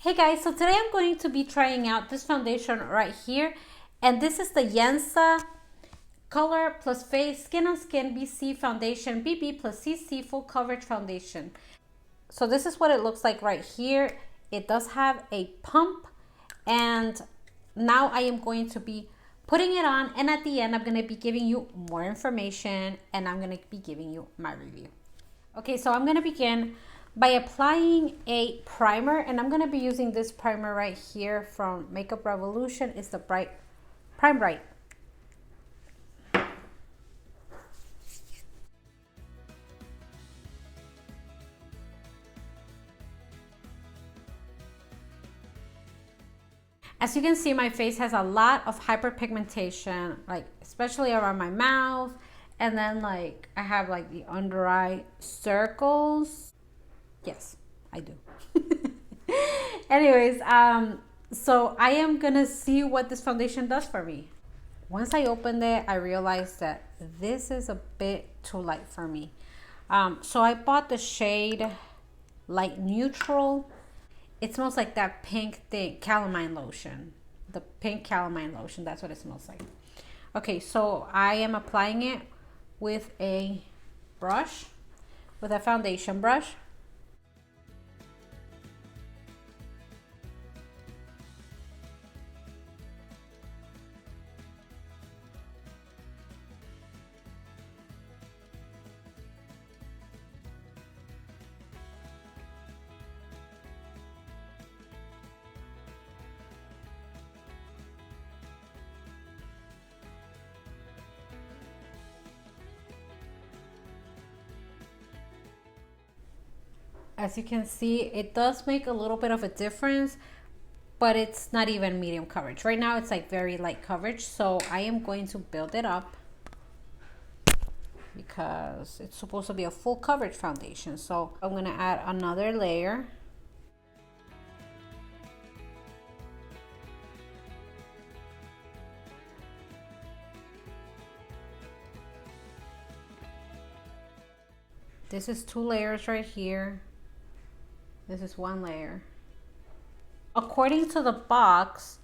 Hey guys, so today I'm going to be trying out this foundation right here, and this is the YENSA Color Plus Face Skin on Skin BC Foundation BB plus CC Full Coverage Foundation. So this is what it looks like right here. It does have a pump, and now I am going to be putting it on, and at the end I'm going to be giving you more information and I'm going to be giving you my review. Okay, so I'm going to begin by applying a primer, and I'm going to be using this primer right here from Makeup Revolution. It's the Prime Bright. As you can see, my face has a lot of hyperpigmentation, like especially around my mouth, and then like I have like the under eye circles. Yes, I do. Anyways, so I am gonna see what this foundation does for me. Once I opened it, I realized that this is a bit too light for me. So I bought the shade Light Neutral. It smells like that pink thing, calamine lotion. The pink calamine lotion, that's what it smells like. Okay, so I am applying it with a brush, with a foundation brush. As you can see, it does make a little bit of a difference, but it's not even medium coverage. Right now it's like very light coverage, so I am going to build it up because it's supposed to be a full coverage foundation. So I'm going to add another layer. This is 2 layers right here. This is 1 layer. According to the box,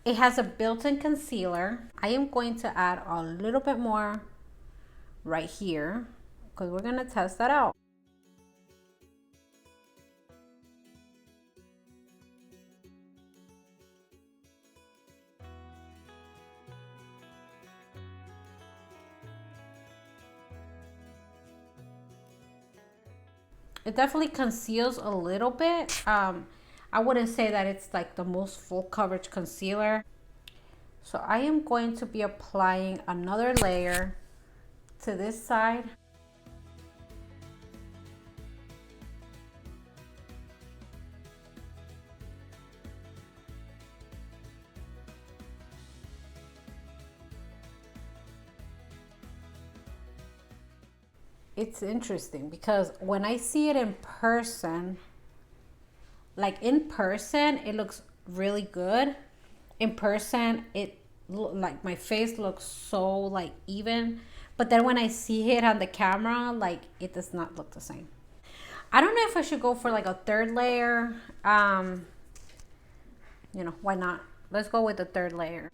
it has a built-in concealer. I am going to add a little bit more right here because we're going to test that out. It definitely conceals a little bit. I wouldn't say that it's like the most full coverage concealer. So I am going to be applying another layer to this side. It's interesting because when I see it in person, like in person, it looks really good. In person, like my face looks so like even, but then when I see it on the camera, like it does not look the same. I don't know if I should go for like a 3rd layer. You know, why not? Let's go with the 3rd layer.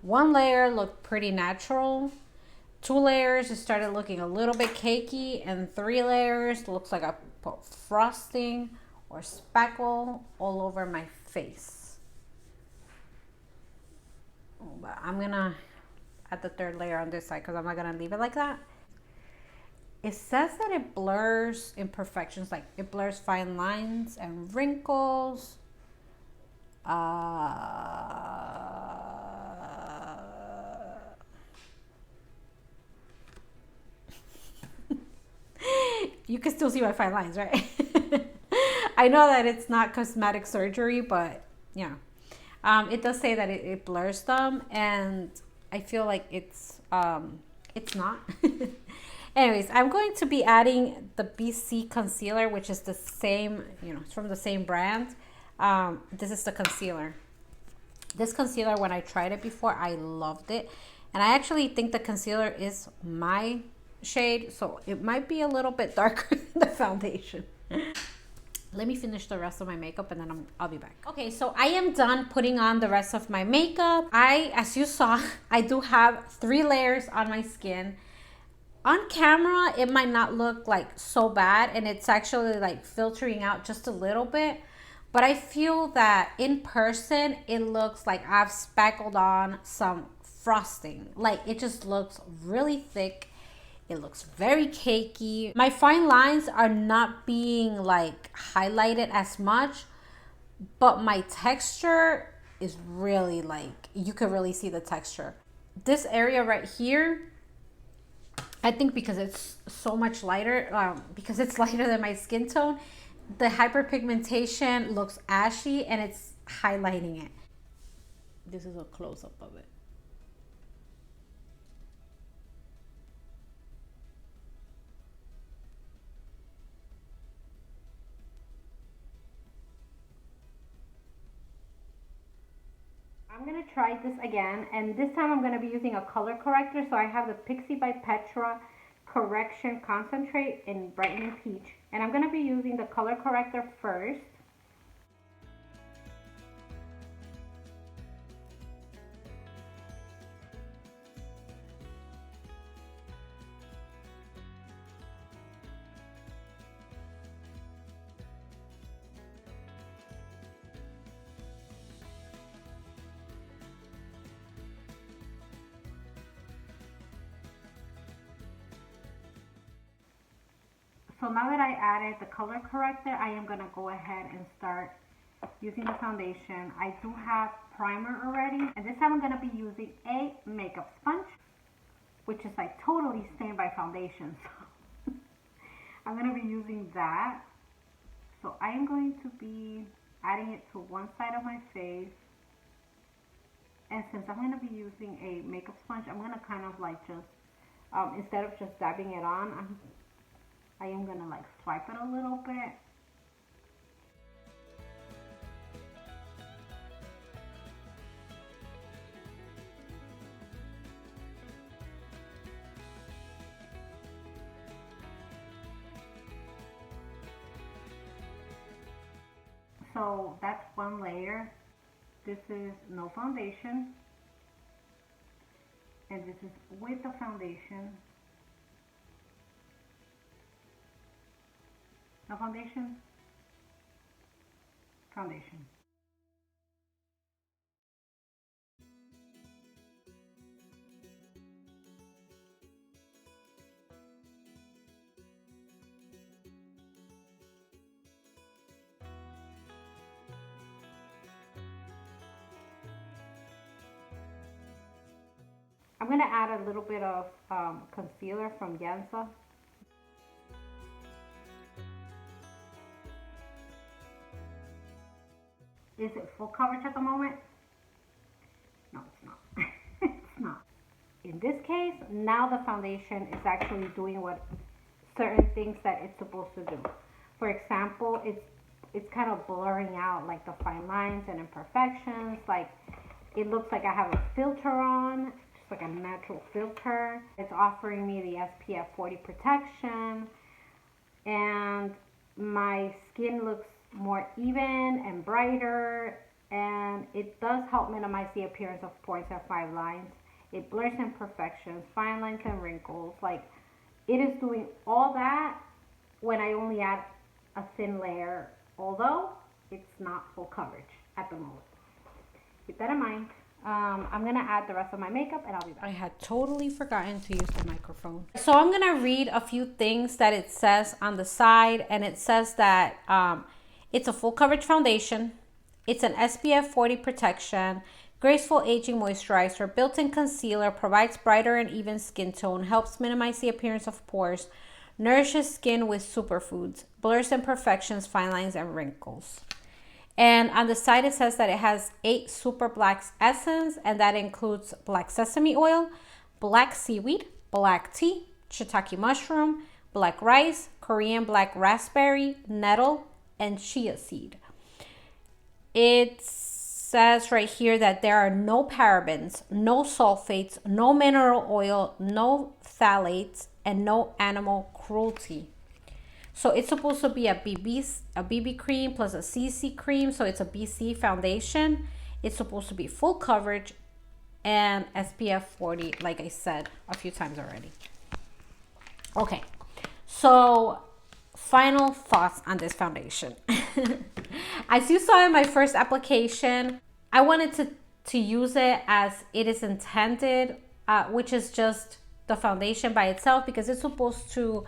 One layer looked pretty natural. 2 layers, it started looking a little bit cakey, and 3 layers looks like I put frosting or speckle all over my face. But I'm gonna add the 3rd layer on this side because I'm not gonna leave it like that. It says that it blurs imperfections, like it blurs fine lines and wrinkles. You can still see my fine lines, right? I know that it's not cosmetic surgery, but yeah, it does say that it blurs them, and I feel like it's not. Anyways, I'm going to be adding the BC concealer, which is the same, you know, it's from the same brand. This is the concealer. This concealer, when I tried it before, I loved it. And I actually think the concealer is my shade, so it might be a little bit darker than the foundation. Let me finish the rest of my makeup and then I'll be back. Okay, so I am done putting on the rest of my makeup. As you saw, I do have 3 layers on my skin. On camera, it might not look like so bad, and it's actually like filtering out just a little bit. But I feel that in person, it looks like I've speckled on some frosting. Like, it just looks really thick. It looks very cakey. My fine lines are not being like highlighted as much, but my texture is really like, you can really see the texture. This area right here, I think because it's so much lighter, because it's lighter than my skin tone, the hyperpigmentation looks ashy and it's highlighting it. This is a close-up of it. I'm gonna try this again, and this time I'm gonna be using a color corrector. So I have the Pixie by Petra Correction Concentrate in Brightening Peach, and I'm gonna be using the color corrector first. So now that I added the color corrector, I am gonna go ahead and start using the foundation. I do have primer already, and this time I'm gonna be using a makeup sponge, which is like totally stained by foundation. So I'm gonna be using that. So I am going to be adding it to one side of my face. And since I'm gonna be using a makeup sponge, I'm gonna kind of like just, instead of just dabbing it on, I am gonna like swipe it a little bit. So that's one layer. This is no foundation, and this is with the foundation. No foundation, foundation. I'm going to add a little bit of concealer from YENSA. Is it full coverage at the moment? No, it's not. It's not. In this case, now the foundation is actually doing what certain things that it's supposed to do. For example, it's kind of blurring out like the fine lines and imperfections. Like, it looks like I have a filter on, just like a natural filter. It's offering me the SPF 40 protection, and my skin looks more even and brighter, and it does help minimize the appearance of pores and fine lines. It blurs imperfections, fine lines and wrinkles. Like, it is doing all that when I only add a thin layer, although it's not full coverage at the moment. Keep that in mind. I'm gonna add the rest of my makeup and I'll be back. I had totally forgotten to use the microphone. So I'm gonna read a few things that it says on the side, and it says that it's a full coverage foundation. It's an SPF 40 protection, graceful aging moisturizer, built-in concealer, provides brighter and even skin tone, helps minimize the appearance of pores, nourishes skin with superfoods, blurs imperfections, fine lines, and wrinkles. And on the side, it says that it has 8 SuperBlacks essence, and that includes black sesame oil, black seaweed, black tea, shiitake mushroom, black rice, Korean black raspberry, nettle, and chia seed. It's says right here that there are no parabens, no sulfates, no mineral oil, no phthalates, and no animal cruelty. So it's supposed to be a BB cream plus a CC cream. So it's a BC foundation. It's supposed to be full coverage and SPF 40, like I said a few times already. Okay, so final thoughts on this foundation. As you saw in my first application, I wanted to use it as it is intended, which is just the foundation by itself, because it's supposed to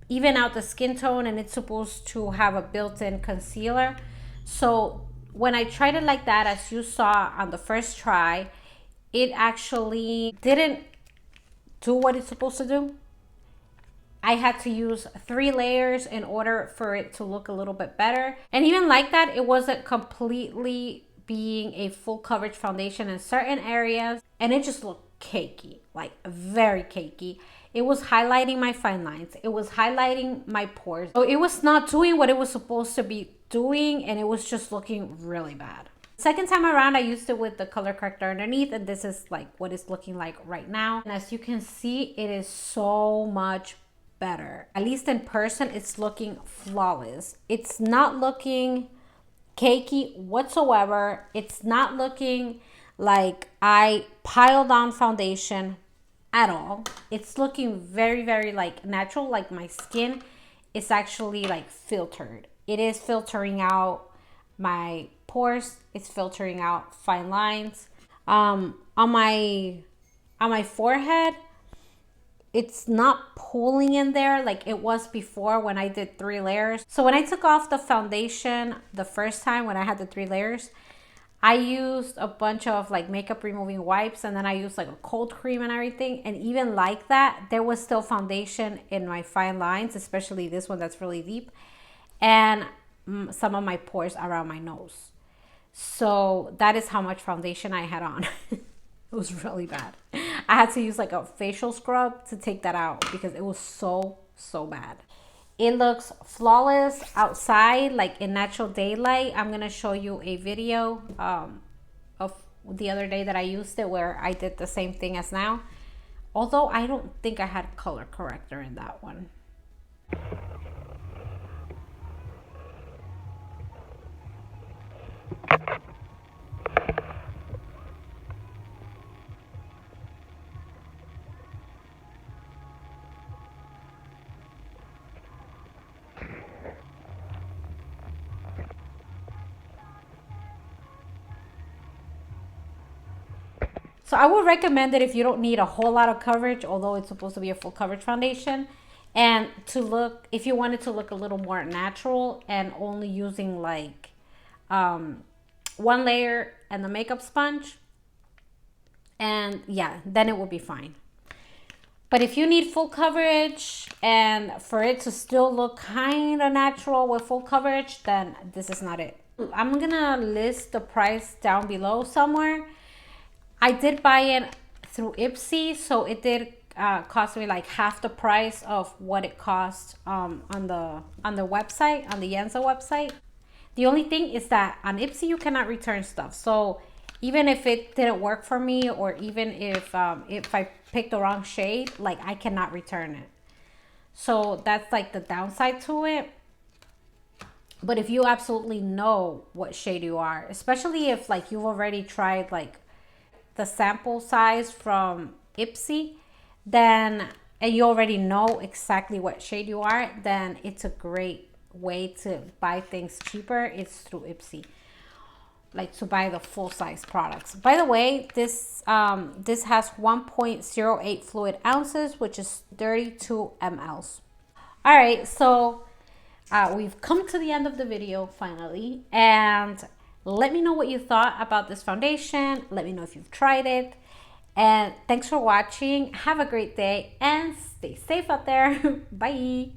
even out the skin tone and it's supposed to have a built-in concealer. So when I tried it like that, as you saw on the first try, it actually didn't do what it's supposed to do. I had to use 3 layers in order for it to look a little bit better. And even like that, it wasn't completely being a full coverage foundation in certain areas. And it just looked cakey, like very cakey. It was highlighting my fine lines. It was highlighting my pores. So it was not doing what it was supposed to be doing, and it was just looking really bad. Second time around, I used it with the color corrector underneath, and this is like what it's looking like right now. And as you can see, it is so much better. At least in person, it's looking flawless. It's not looking cakey whatsoever. It's not looking like I piled on foundation at all. It's looking very, very like natural, like my skin is actually like filtered. It is filtering out my pores. It's filtering out fine lines. On my forehead, it's not pulling in there like it was before when I did 3 layers. So when I took off the foundation the first time when I had the 3 layers, I used a bunch of like makeup removing wipes, and then I used like a cold cream and everything. And even like that, there was still foundation in my fine lines, especially this one that's really deep, and some of my pores around my nose. So that is how much foundation I had on. It was really bad. I had to use like a facial scrub to take that out because it was so bad. It looks flawless outside, like in natural daylight. I'm gonna show you a video of the other day that I used it where I did the same thing as now. Although I don't think I had color corrector in that one. So I would recommend it if you don't need a whole lot of coverage, although it's supposed to be a full coverage foundation. And to look, if you wanted to look a little more natural and only using like 1 layer and the makeup sponge, and yeah, then it will be fine. But if you need full coverage and for it to still look kind of natural with full coverage, then this is not it. I'm gonna list the price down below somewhere. I did buy it through Ipsy, so it did cost me like half the price of what it cost on the website, on the YENSA website. The only thing is that on Ipsy you cannot return stuff. So even if it didn't work for me, or even if I picked the wrong shade, like I cannot return it. So that's like the downside to it. But if you absolutely know what shade you are, especially if like you've already tried like the sample size from Ipsy, then, and you already know exactly what shade you are, then it's a great way to buy things cheaper. It's through Ipsy, like to buy the full size products. By the way, this has 1.08 fluid ounces, which is 32 mLs. All right, so we've come to the end of the video finally, and let me know what you thought about this foundation. Let me know if you've tried it. And thanks for watching. Have a great day and stay safe out there. Bye.